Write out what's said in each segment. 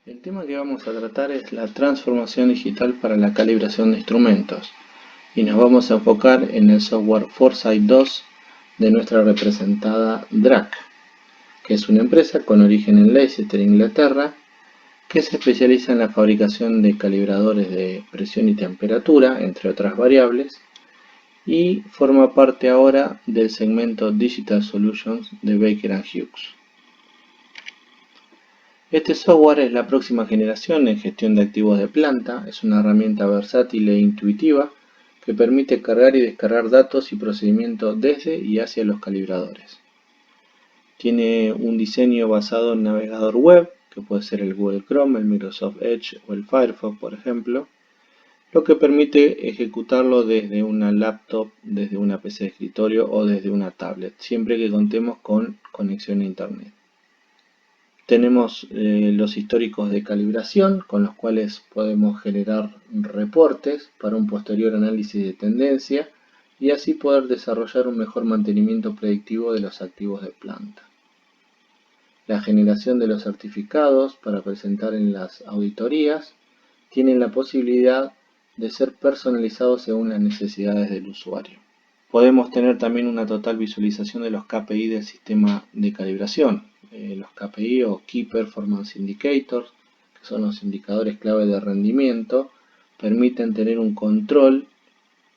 El tema que vamos a tratar es la transformación digital para la calibración de instrumentos y nos vamos a enfocar en el software Foresight 2 de nuestra representada DRAC, que es una empresa con origen en Leicester, Inglaterra, que se especializa en la fabricación de calibradores de presión y temperatura, entre otras variables, y forma parte ahora del segmento Digital Solutions de Baker Hughes. Este software es la próxima generación en gestión de activos de planta, es una herramienta versátil e intuitiva que permite cargar y descargar datos y procedimientos desde y hacia los calibradores. Tiene un diseño basado en navegador web, que puede ser el Google Chrome, el Microsoft Edge o el Firefox, por ejemplo, lo que permite ejecutarlo desde una laptop, desde una PC de escritorio o desde una tablet, siempre que contemos con conexión a Internet. Tenemos los históricos de calibración, con los cuales podemos generar reportes para un posterior análisis de tendencia y así poder desarrollar un mejor mantenimiento predictivo de los activos de planta. La generación de los certificados para presentar en las auditorías tienen la posibilidad de ser personalizados según las necesidades del usuario. Podemos tener también una total visualización de los KPI del sistema de calibración. Los KPI o Key Performance Indicators, que son los indicadores clave de rendimiento, permiten tener un control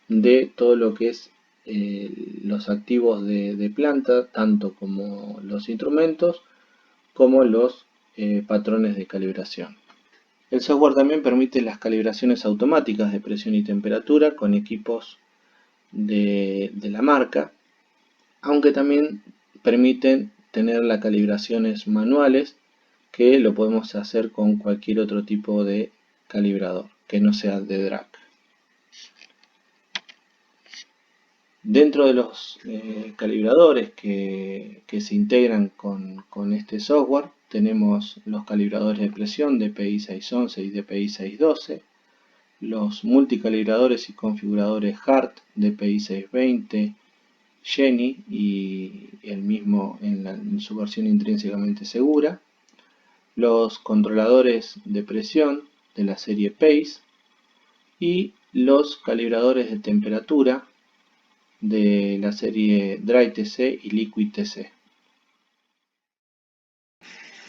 de todo lo que es los activos de planta, tanto como los instrumentos como los patrones de calibración. El software también permite las calibraciones automáticas de presión y temperatura con equipos de la marca, aunque también permiten tener las calibraciones manuales, que lo podemos hacer con cualquier otro tipo de calibrador que no sea de DRAC. Dentro de los calibradores que se integran con este software tenemos los calibradores de presión DPI 611 y DPI 612, los multicalibradores y configuradores HART DPI 620, Jenny y el mismo en su versión intrínsecamente segura, los controladores de presión de la serie PACE y los calibradores de temperatura de la serie DryTC y LiquidTC.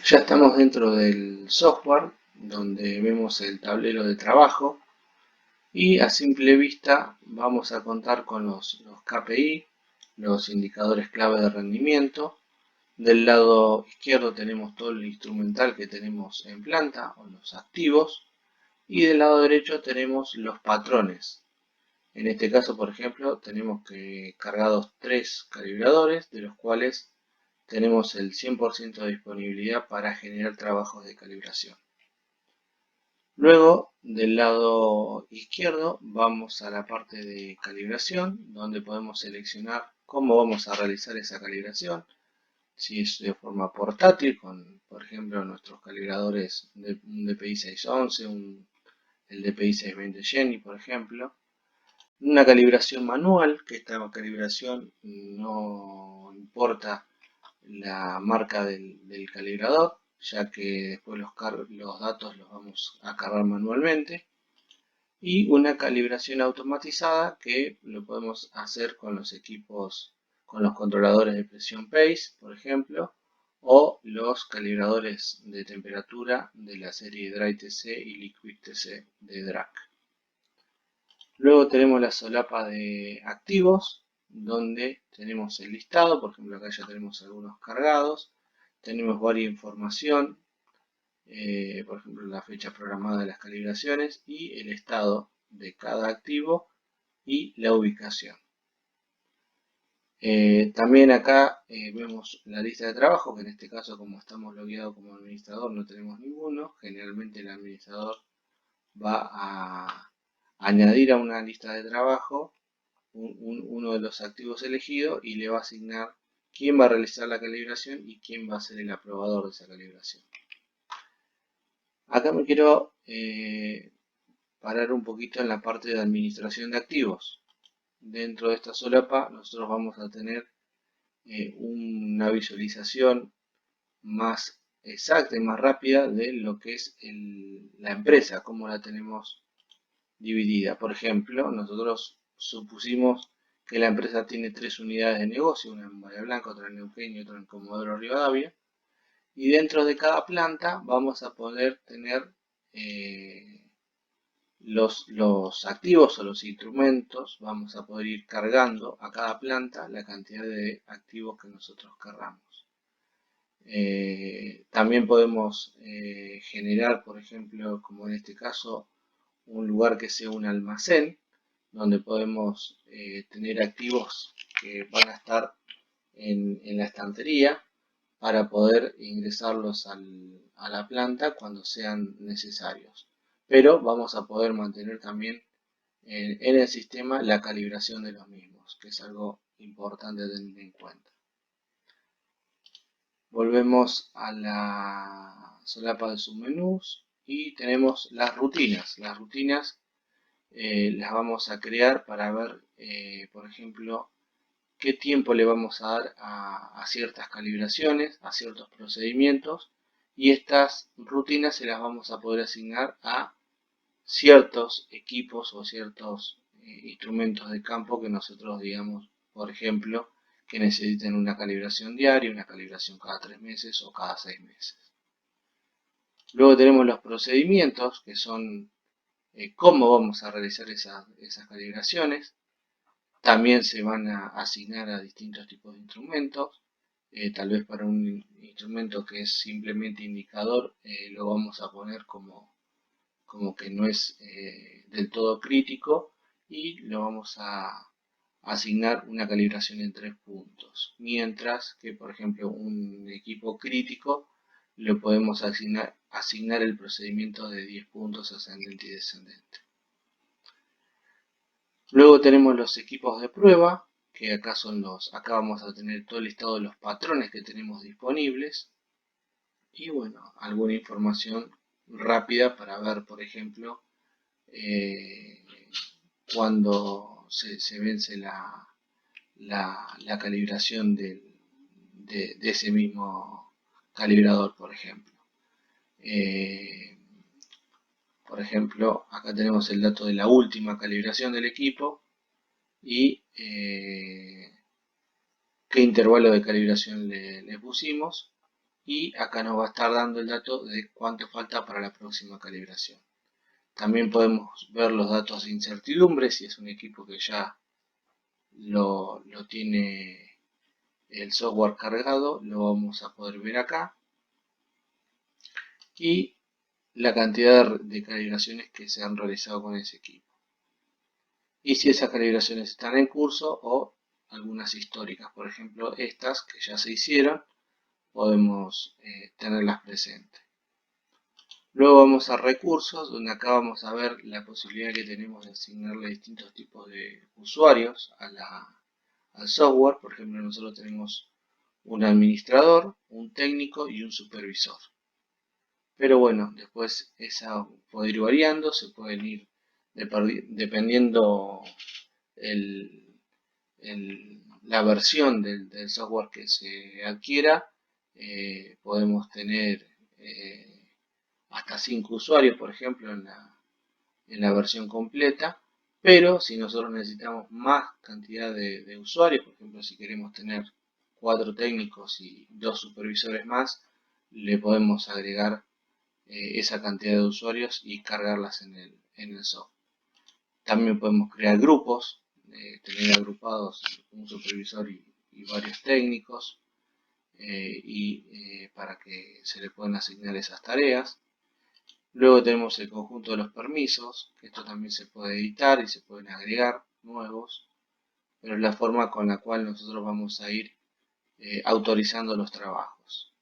Ya estamos dentro del software donde vemos el tablero de trabajo y a simple vista vamos a contar con los KPI, los indicadores clave de rendimiento. Del lado izquierdo tenemos todo el instrumental que tenemos en planta o los activos y del lado derecho tenemos los patrones. En este caso, por ejemplo, tenemos cargados 3 calibradores, de los cuales tenemos el 100% de disponibilidad para generar trabajos de calibración. Luego, del lado izquierdo, vamos a la parte de calibración, donde podemos seleccionar cómo vamos a realizar esa calibración. Si es de forma portátil, con por ejemplo nuestros calibradores de un DPI 611, el DPI 620 Jenny, por ejemplo. Una calibración manual, que esta calibración no importa la marca del calibrador, ya que después los datos los vamos a cargar manualmente. Y una calibración automatizada que lo podemos hacer con los equipos, con los controladores de presión PACE, por ejemplo, o los calibradores de temperatura de la serie DryTC y LiquidTC de DRAC. Luego tenemos la solapa de activos, donde tenemos el listado, por ejemplo acá ya tenemos algunos cargados, tenemos varias información, por ejemplo la fecha programada de las calibraciones y el estado de cada activo y la ubicación. También acá vemos la lista de trabajo, que en este caso, como estamos logueados como administrador, no tenemos ninguno. Generalmente el administrador va a añadir a una lista de trabajo uno de los activos elegidos y le va a asignar quién va a realizar la calibración y quién va a ser el aprobador de esa calibración. Acá me quiero parar un poquito en la parte de administración de activos. Dentro de esta solapa nosotros vamos a tener una visualización más exacta y más rápida de lo que es la empresa, cómo la tenemos dividida. Por ejemplo, nosotros supusimos que la empresa tiene 3 unidades de negocio, una en Bahía Blanca, otra en Neuquén y otra en Comodoro Rivadavia. Y dentro de cada planta vamos a poder tener eh, los activos o los instrumentos, vamos a poder ir cargando a cada planta la cantidad de activos que nosotros cargamos. También podemos generar, por ejemplo, como en este caso, un lugar que sea un almacén, donde podemos tener activos que van a estar en la estantería para poder ingresarlos a la planta cuando sean necesarios. Pero vamos a poder mantener también en el sistema la calibración de los mismos, que es algo importante tener en cuenta. Volvemos a la solapa de submenús y tenemos las rutinas. Las rutinas las vamos a crear para ver, por ejemplo, qué tiempo le vamos a dar a ciertas calibraciones, a ciertos procedimientos, y estas rutinas se las vamos a poder asignar a ciertos equipos o ciertos instrumentos de campo que nosotros digamos, por ejemplo, que necesiten una calibración diaria, una calibración cada 3 meses o cada 6 meses. Luego tenemos los procedimientos, que son cómo vamos a realizar esas calibraciones. También se van a asignar a distintos tipos de instrumentos. Tal vez para un instrumento que es simplemente indicador, lo vamos a poner como que no es del todo crítico y lo vamos a asignar una calibración en 3 puntos. Mientras que, por ejemplo, un equipo crítico le podemos asignar el procedimiento de 10 puntos ascendente y descendente. Luego tenemos los equipos de prueba, que acá vamos a tener todo el listado de los patrones que tenemos disponibles. Y bueno, alguna información rápida para ver, por ejemplo, cuando se vence la calibración de ese mismo calibrador, por ejemplo. Por ejemplo, acá tenemos el dato de la última calibración del equipo y qué intervalo de calibración le pusimos, y acá nos va a estar dando el dato de cuánto falta para la próxima calibración. También podemos ver los datos de incertidumbre, si es un equipo que ya lo tiene el software cargado, lo vamos a poder ver acá. Y la cantidad de calibraciones que se han realizado con ese equipo. Y si esas calibraciones están en curso o algunas históricas, por ejemplo estas que ya se hicieron, podemos tenerlas presentes. Luego vamos a recursos, donde acá vamos a ver la posibilidad que tenemos de asignarle distintos tipos de usuarios al software. Por ejemplo, nosotros tenemos un administrador, un técnico y un supervisor. Pero bueno, después esa puede ir variando, se pueden ir dependiendo la versión del software que se adquiera. Podemos tener hasta 5 usuarios, por ejemplo, en la versión completa. Pero si nosotros necesitamos más cantidad de usuarios, por ejemplo, si queremos tener 4 técnicos y 2 supervisores más, le podemos agregar esa cantidad de usuarios y cargarlas en el software. También podemos crear grupos, tener agrupados un supervisor y varios técnicos, para que se le puedan asignar esas tareas. Luego tenemos el conjunto de los permisos, que esto también se puede editar y se pueden agregar nuevos, pero es la forma con la cual nosotros vamos a ir autorizando los trabajos.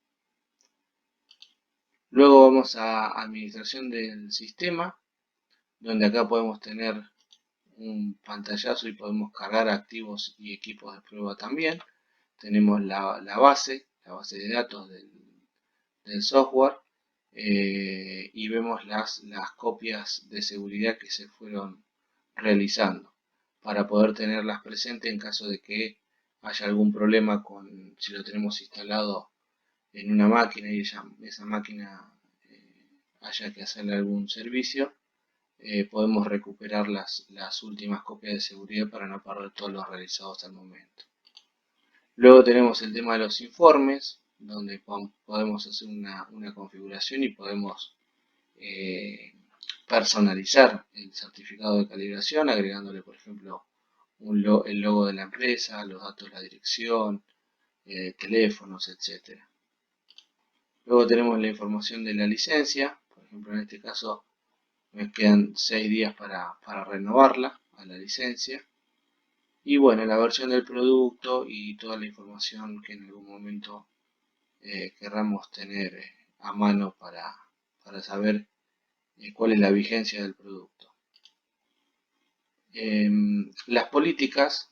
Luego vamos a administración del sistema, donde acá podemos tener un pantallazo y podemos cargar activos y equipos de prueba también. Tenemos la base de datos del software, y vemos las copias de seguridad que se fueron realizando para poder tenerlas presentes en caso de que haya algún problema si lo tenemos instalado en una máquina y esa máquina haya que hacerle algún servicio, podemos recuperar las últimas copias de seguridad para no perder todos los realizados al momento. Luego tenemos el tema de los informes, donde podemos hacer una configuración y podemos personalizar el certificado de calibración, agregándole, por ejemplo, el logo de la empresa, los datos de la dirección, teléfonos, etc. Luego tenemos la información de la licencia. Por ejemplo, en este caso me quedan 6 días para renovarla a la licencia. Y bueno, la versión del producto y toda la información que en algún momento querramos tener a mano para saber cuál es la vigencia del producto. Las políticas,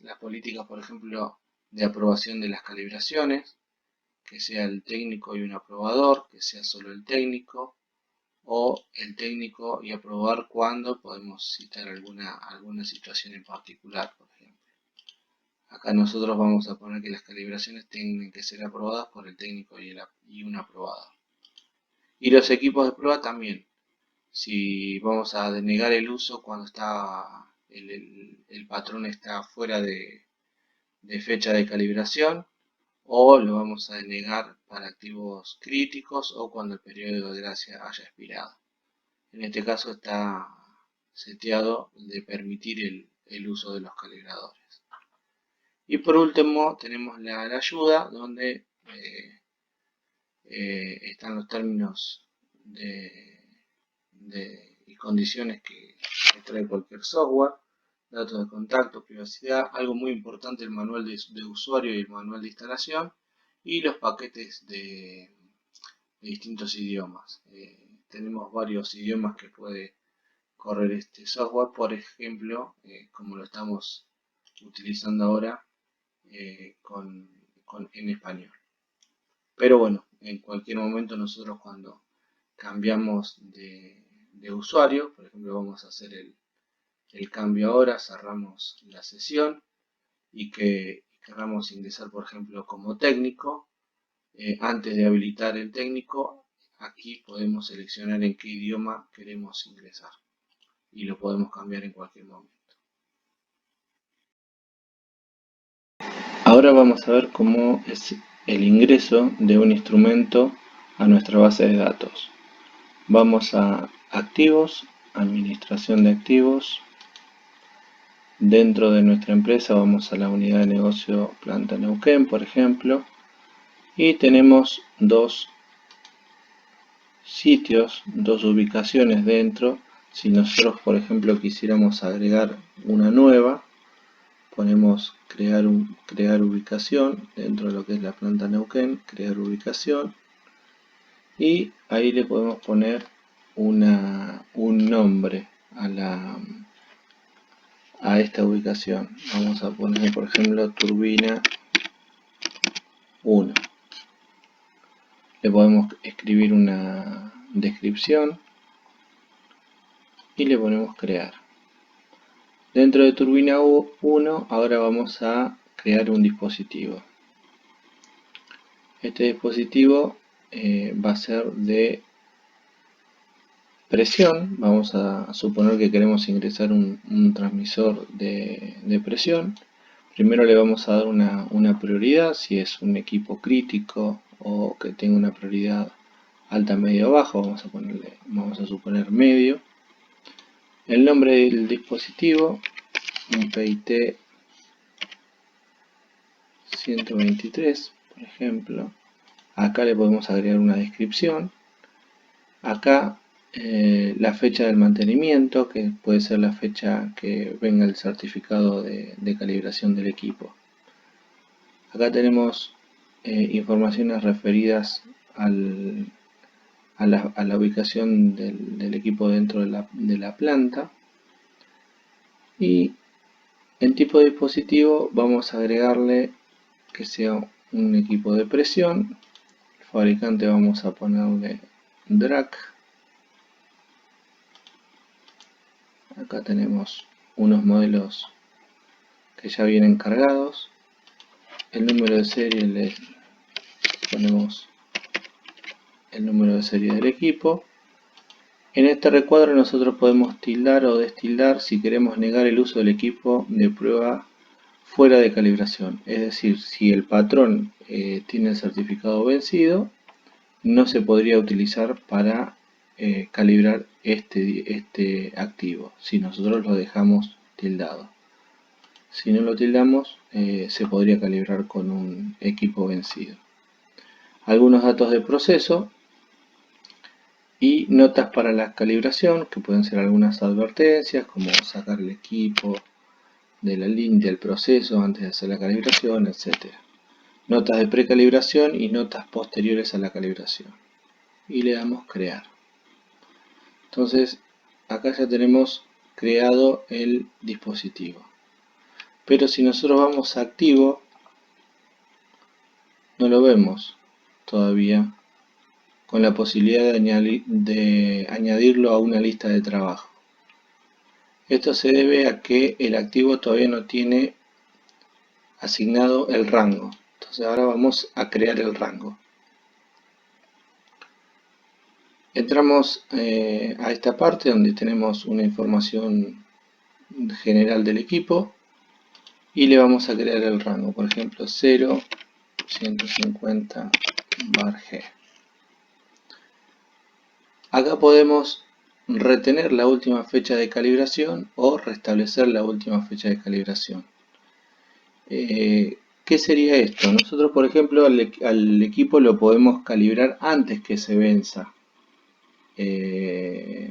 por ejemplo, de aprobación de las calibraciones, que sea el técnico y un aprobador, que sea solo el técnico, o el técnico y aprobar cuando podemos citar alguna situación en particular, por ejemplo. Acá nosotros vamos a poner que las calibraciones tienen que ser aprobadas por el técnico y un aprobador. Y los equipos de prueba también. Si vamos a denegar el uso cuando el patrón está fuera de fecha de calibración, o lo vamos a denegar para activos críticos o cuando el periodo de gracia haya expirado. En este caso está seteado de permitir el uso de los calibradores. Y por último tenemos la ayuda, donde están los términos y condiciones que trae cualquier software, datos de contacto, privacidad, algo muy importante, el manual de usuario y el manual de instalación, y los paquetes de distintos idiomas. Tenemos varios idiomas que puede correr este software, por ejemplo, como lo estamos utilizando ahora en español. Pero bueno, en cualquier momento nosotros cuando cambiamos de usuario, por ejemplo vamos a hacer el cambio ahora, cerramos la sesión y que queramos ingresar por ejemplo como técnico, antes de habilitar el técnico, aquí podemos seleccionar en qué idioma queremos ingresar y lo podemos cambiar en cualquier momento. Ahora vamos a ver cómo es el ingreso de un instrumento a nuestra base de datos. Vamos a activos, administración de activos. Dentro de nuestra empresa vamos a la unidad de negocio Planta Neuquén, por ejemplo, y tenemos dos sitios, dos ubicaciones dentro. Si nosotros, por ejemplo, quisiéramos agregar una nueva, ponemos crear ubicación dentro de lo que es la Planta Neuquén, crear ubicación, y ahí le podemos poner un nombre a esta ubicación. Vamos a poner, por ejemplo, turbina 1. Le podemos escribir una descripción y le ponemos crear. Dentro de turbina 1 ahora vamos a crear un dispositivo. Este dispositivo va a ser de presión. Vamos a suponer que queremos ingresar un transmisor de presión. Primero le vamos a dar una prioridad, si es un equipo crítico o que tenga una prioridad alta, media o baja. Vamos a suponer medio. El nombre del dispositivo, un PIT 123, por ejemplo. Acá le podemos agregar una descripción. Acá la fecha del mantenimiento, que puede ser la fecha que venga el certificado de calibración del equipo. Acá tenemos informaciones referidas a la ubicación del equipo dentro de la planta. Y en tipo de dispositivo vamos a agregarle que sea un equipo de presión. El fabricante vamos a ponerle DRAC. Acá tenemos unos modelos que ya vienen cargados. El número de serie le ponemos el número de serie del equipo. En este recuadro nosotros podemos tildar o destildar si queremos negar el uso del equipo de prueba fuera de calibración. Es decir, si el patrón tiene el certificado vencido, no se podría utilizar para calibrar este activo, si nosotros lo dejamos tildado. Si no lo tildamos, se podría calibrar con un equipo vencido. Algunos datos de proceso y notas para la calibración, que pueden ser algunas advertencias, como sacar el equipo de la línea del proceso antes de hacer la calibración, etc. Notas de precalibración y notas posteriores a la calibración. Y le damos crear. Entonces, acá ya tenemos creado el dispositivo. Pero si nosotros vamos a activo, no lo vemos todavía con la posibilidad de añadirlo a una lista de trabajo. Esto se debe a que el activo todavía no tiene asignado el rango. Entonces ahora vamos a crear el rango. Entramos a esta parte donde tenemos una información general del equipo y le vamos a crear el rango, por ejemplo 0, 150 bar G. Acá podemos retener la última fecha de calibración o restablecer la última fecha de calibración. ¿Qué sería esto? Nosotros, por ejemplo, al equipo lo podemos calibrar antes que se venza,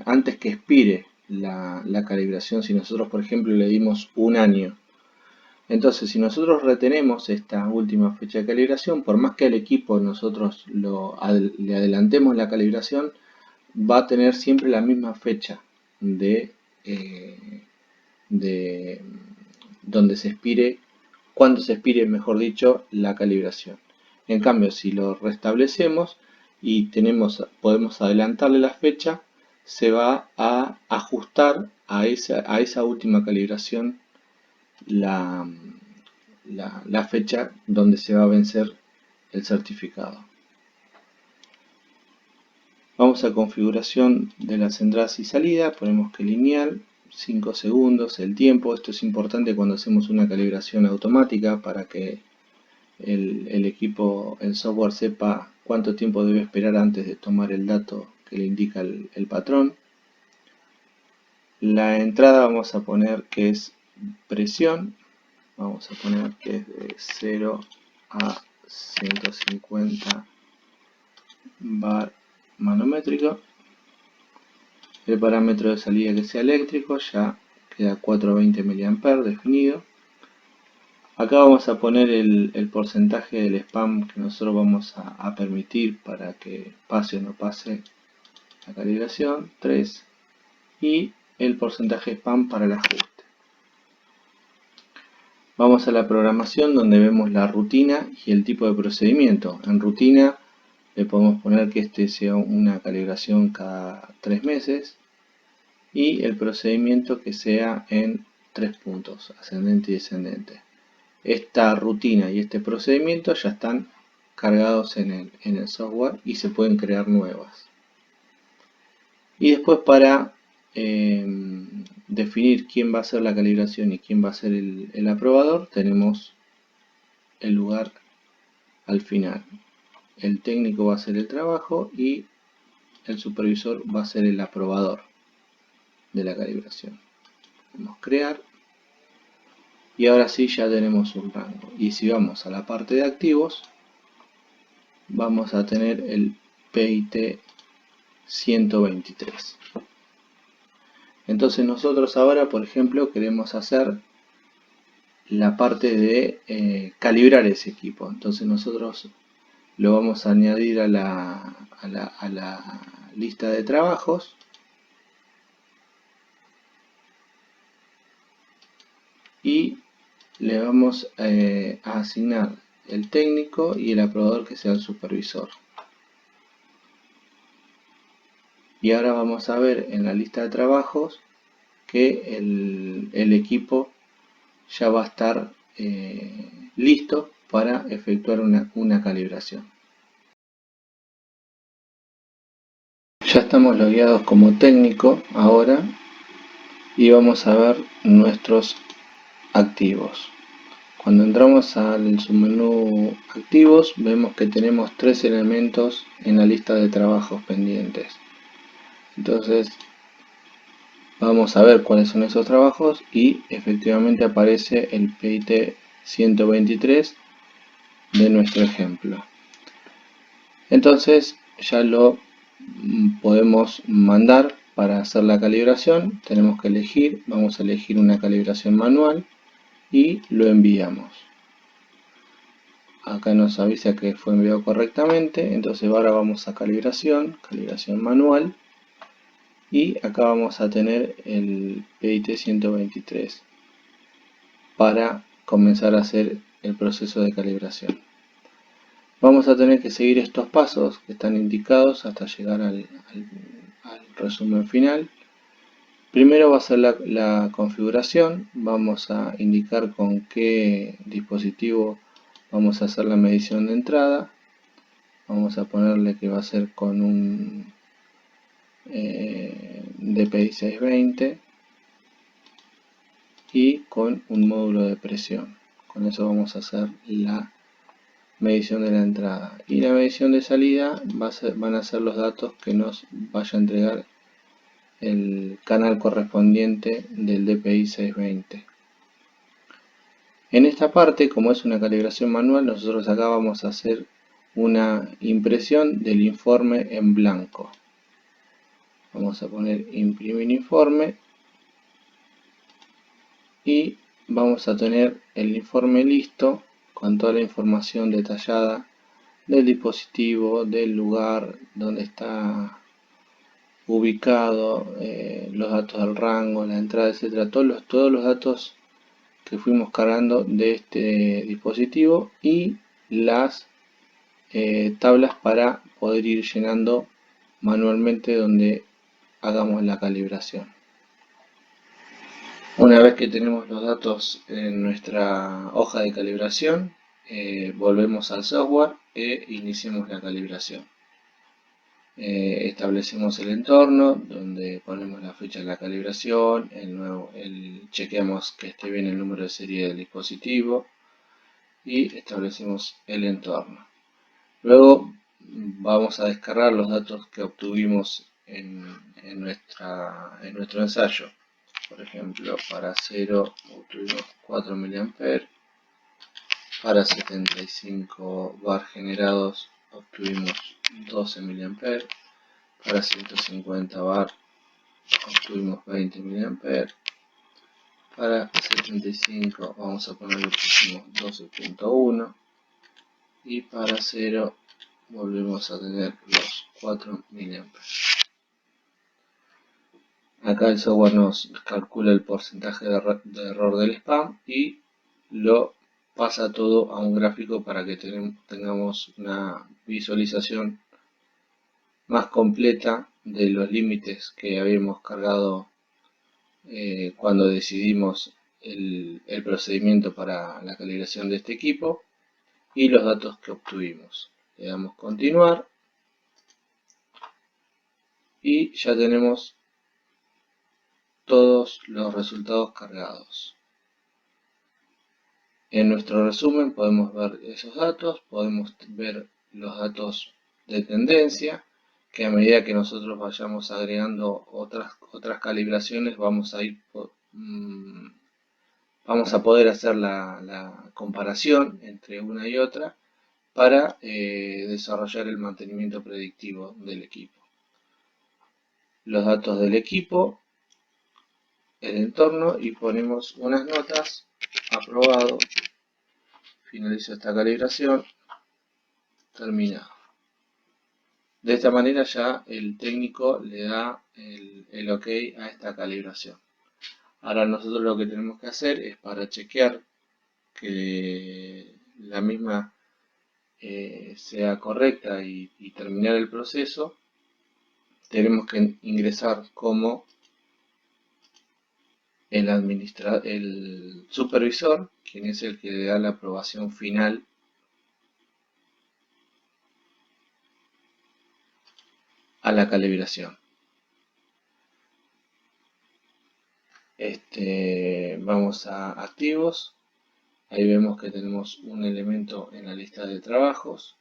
antes que expire la calibración. Si nosotros, por ejemplo, le dimos un año, entonces si nosotros retenemos esta última fecha de calibración, por más que al equipo nosotros le adelantemos la calibración, va a tener siempre la misma fecha de donde se expire, cuando se expire, mejor dicho, la calibración. En cambio, si lo restablecemos y podemos adelantarle la fecha, se va a ajustar a esa última calibración la fecha donde se va a vencer el certificado. Vamos a configuración de las entradas y salidas, ponemos que lineal, 5 segundos, el tiempo. Esto es importante cuando hacemos una calibración automática para que el equipo, el software sepa cuánto tiempo debe esperar antes de tomar el dato que le indica el patrón. La entrada vamos a poner que es presión, vamos a poner que es de 0 a 150 bar manómetrico. El parámetro de salida que sea eléctrico, ya queda 420 mA definido. Acá vamos a poner el porcentaje del spam que nosotros vamos a permitir para que pase o no pase la calibración, 3, y el porcentaje spam para el ajuste. Vamos a la programación donde vemos la rutina y el tipo de procedimiento. En rutina le podemos poner que este sea una calibración cada 3 meses y el procedimiento que sea en 3 puntos, ascendente y descendente. Esta rutina y este procedimiento ya están cargados en el software y se pueden crear nuevas. Y después para definir quién va a hacer la calibración y quién va a ser el aprobador, tenemos el lugar al final. El técnico va a hacer el trabajo y el supervisor va a ser el aprobador de la calibración. Vamos a crear. Y ahora sí ya tenemos un rango. Y si vamos a la parte de activos, vamos a tener el PIT 123. Entonces nosotros ahora, por ejemplo, queremos hacer la parte de calibrar ese equipo. Entonces nosotros lo vamos a añadir a la lista de trabajos. Y le vamos a asignar el técnico y el aprobador que sea el supervisor. Y ahora vamos a ver en la lista de trabajos que el equipo ya va a estar listo para efectuar una calibración. Ya estamos logueados como técnico ahora y vamos a ver nuestros activos. Cuando entramos al submenú activos vemos que tenemos 3 elementos en la lista de trabajos pendientes. Entonces vamos a ver cuáles son esos trabajos y efectivamente aparece el PIT 123 de nuestro ejemplo. Entonces ya lo podemos mandar para hacer la calibración. Tenemos que elegir, vamos a elegir una calibración manual y lo enviamos. Acá nos avisa que fue enviado correctamente, entonces ahora vamos a calibración, calibración manual, y acá vamos a tener el PIT 123 para comenzar a hacer el proceso de calibración. Vamos a tener que seguir estos pasos que están indicados hasta llegar al resumen final. Primero va a ser la configuración, vamos a indicar con qué dispositivo vamos a hacer la medición de entrada. Vamos a ponerle que va a ser con un DPI 620 y con un módulo de presión. Con eso vamos a hacer la medición de la entrada. Y la medición de salida van a ser los datos que nos vaya a entregar el canal correspondiente del DPI 620. En esta parte, como es una calibración manual, nosotros acá vamos a hacer una impresión del informe en blanco. Vamos a poner imprimir informe y vamos a tener el informe listo con toda la información detallada del dispositivo, del lugar donde está ubicado, los datos del rango, la entrada, etcétera, todos los datos que fuimos cargando de este dispositivo y las tablas para poder ir llenando manualmente donde hagamos la calibración. Una vez que tenemos los datos en nuestra hoja de calibración, volvemos al software e iniciamos la calibración. Establecemos el entorno donde ponemos la fecha de la calibración, chequeamos que esté bien el número de serie del dispositivo y establecemos el entorno. Luego vamos a descargar los datos que obtuvimos en nuestro ensayo. Por ejemplo, para 0 obtuvimos 4 mA, para 75 bar generados obtuvimos 12 mA, para 150 bar obtuvimos 20 mA, para 75 vamos a poner que pusimos 12.1 y para 0 volvemos a tener los 4 mA. Acá el software nos calcula el porcentaje de error del spam y lo pasa todo a un gráfico para que tengamos una visualización más completa de los límites que habíamos cargado cuando decidimos el procedimiento para la calibración de este equipo y los datos que obtuvimos. Le damos continuar y ya tenemos todos los resultados cargados. En nuestro resumen podemos ver esos datos, podemos ver los datos de tendencia, que a medida que nosotros vayamos agregando otras calibraciones vamos a poder hacer la comparación entre una y otra para desarrollar el mantenimiento predictivo del equipo. Los datos del equipo, el entorno y ponemos unas notas, aprobado, finalizo esta calibración, terminado. De esta manera ya el técnico le da el ok a esta calibración. Ahora nosotros lo que tenemos que hacer es para chequear que la misma sea correcta y terminar el proceso, tenemos que ingresar como el supervisor, quien es el que le da la aprobación final a la calibración. Vamos a activos. Ahí vemos que tenemos un elemento en la lista de trabajos.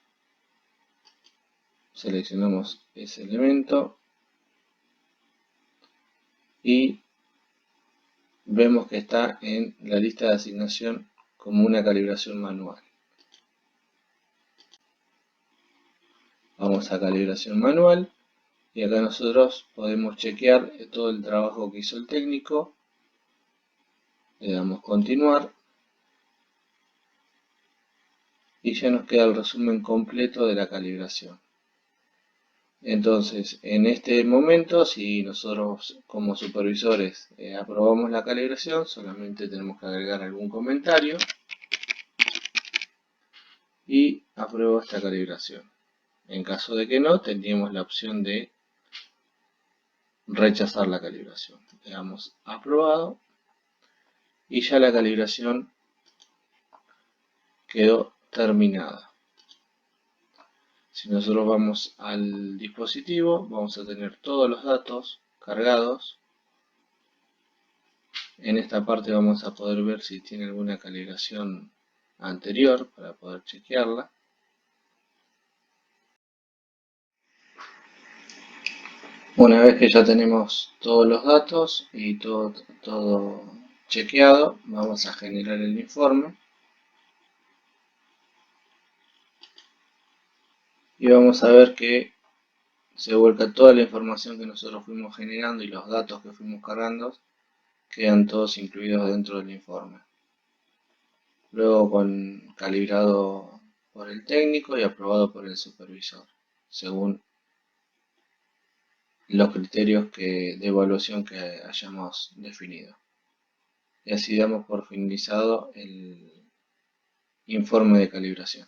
Seleccionamos ese elemento y vemos que está en la lista de asignación como una calibración manual. Vamos a calibración manual y acá nosotros podemos chequear todo el trabajo que hizo el técnico. Le damos continuar y ya nos queda el resumen completo de la calibración. Entonces, en este momento, si nosotros como supervisores aprobamos la calibración, solamente tenemos que agregar algún comentario y apruebo esta calibración. En caso de que no, tendríamos la opción de rechazar la calibración. Le damos aprobado y ya la calibración quedó terminada. Si nosotros vamos al dispositivo, vamos a tener todos los datos cargados. En esta parte vamos a poder ver si tiene alguna calibración anterior para poder chequearla. Una vez que ya tenemos todos los datos y todo chequeado, vamos a generar el informe. Y vamos a ver que se vuelca toda la información que nosotros fuimos generando y los datos que fuimos cargando quedan todos incluidos dentro del informe. Luego calibrado por el técnico y aprobado por el supervisor, según los criterios de evaluación que hayamos definido. Y así damos por finalizado el informe de calibración.